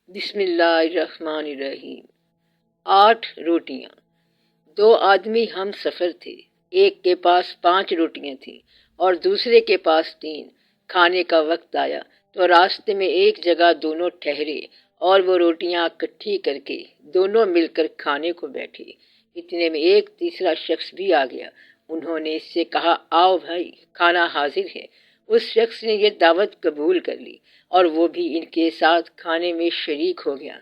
بسم اللہ الرحمن الرحیم۔ 8 روٹیاں۔ 2 آدمی ہم سفر تھے، ایک کے پاس 5 روٹیاں تھیں اور دوسرے کے پاس 3۔ کھانے کا وقت آیا تو راستے میں ایک جگہ دونوں ٹھہرے اور وہ روٹیاں اکٹھی کر کے دونوں مل کر کھانے کو بیٹھے۔ اتنے میں ایک تیسرا شخص بھی آ گیا۔ انہوں نے اس سے کہا، آؤ بھائی، کھانا حاضر ہے۔ اس شخص نے یہ دعوت قبول کر لی اور وہ بھی ان کے ساتھ کھانے میں شریک ہو گیا،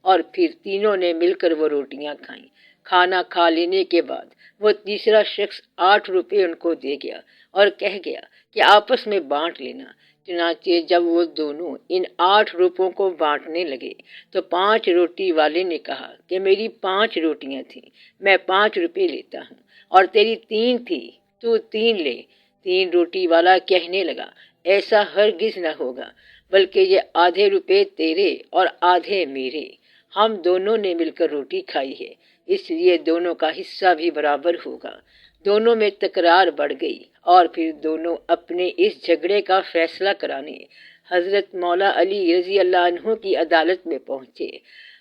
اور پھر تینوں نے مل کر وہ روٹیاں کھائیں۔ کھانا کھا لینے کے بعد وہ تیسرا شخص 8 روپے ان کو دے گیا اور کہہ گیا کہ آپس میں بانٹ لینا۔ چنانچہ جب وہ دونوں ان 8 روپوں کو بانٹنے لگے تو 5 روٹی والے نے کہا کہ میری 5 روٹیاں تھیں، میں 5 روپے لیتا ہوں، اور تیری 3 تھی، تو 3 لے۔ 3 روٹی والا کہنے لگا، ایسا ہرگز نہ ہوگا، بلکہ یہ آدھے روپے تیرے اور آدھے میرے۔ ہم دونوں نے مل کر روٹی کھائی ہے، اس لیے دونوں کا حصہ بھی برابر ہوگا۔ دونوں میں تکرار بڑھ گئی اور پھر دونوں اپنے اس جھگڑے کا فیصلہ کرانے حضرت مولا علی رضی اللہ عنہ کی عدالت میں پہنچے۔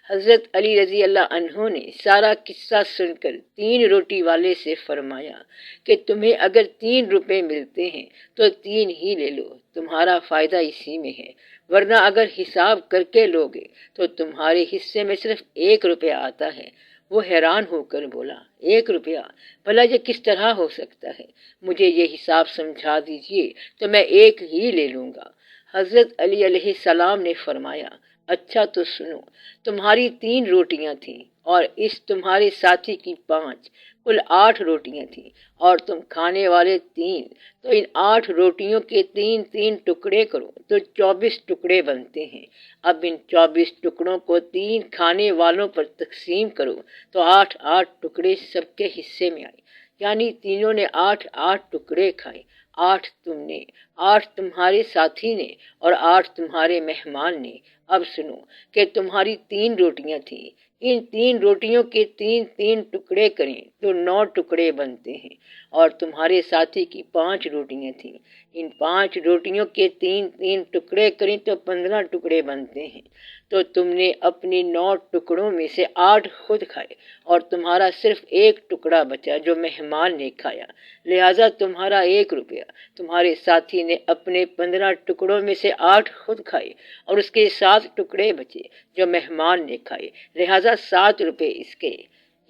حضرت علی رضی اللہ عنہ نے سارا قصہ سن کر 3 روٹی والے سے فرمایا کہ تمہیں اگر 3 روپے ملتے ہیں تو 3 ہی لے لو، تمہارا فائدہ اسی میں ہے، ورنہ اگر حساب کر کے لوگے تو تمہارے حصے میں صرف 1 روپیہ آتا ہے۔ وہ حیران ہو کر بولا، 1 روپیہ؟ بھلا یہ کس طرح ہو سکتا ہے؟ مجھے یہ حساب سمجھا دیجئے تو میں 1 ہی لے لوں گا۔ حضرت علی علیہ السلام نے فرمایا، اچھا تو سنو، تمہاری 3 روٹیاں تھیں اور اس تمہارے ساتھی کی 5، کل 8 روٹیاں تھیں، اور تم کھانے والے 3، تو ان 8 روٹیوں کے 3 ٹکڑے کرو تو 24 ٹکڑے بنتے ہیں۔ اب ان 24 ٹکڑوں کو 3 کھانے والوں پر تقسیم کرو تو 8 ٹکڑے سب کے حصے میں آئے، یعنی تینوں نے 8 ٹکڑے کھائے۔ 8 تم نے، 8 تمہارے ساتھی نے اور 8 تمہارے مہمان نے۔ اب سنو کہ تمہاری 3 روٹیاں تھیں، ان 3 روٹیوں کے 3 ٹکڑے کریں تو 9 ٹکڑے بنتے ہیں، اور تمہارے ساتھی کی 5 روٹیاں تھیں، ان 5 روٹیوں کے 3 ٹکڑے کریں تو 15 ٹکڑے بنتے ہیں۔ تو تم نے اپنی 9 ٹکڑوں میں سے 8 خود کھائے اور تمہارا صرف 1 ٹکڑا بچا جو مہمان نے کھایا، لہٰذا تمہارا 1 روپیہ۔ تمہارے ساتھی نے اپنے 15 ٹکڑوں میں سے 8 خود کھائے اور اس کے 7 ٹکڑے بچے جو مہمان نے کھائے، لہٰذا 7 روپے اس کے۔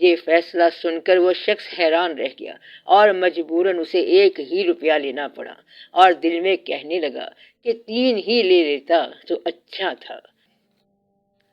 یہ فیصلہ سن کر وہ شخص حیران رہ گیا اور مجبوراً اسے 1 ہی روپیہ لینا پڑا، اور دل میں کہنے لگا کہ 3 ہی لے لیتا تو اچھا تھا۔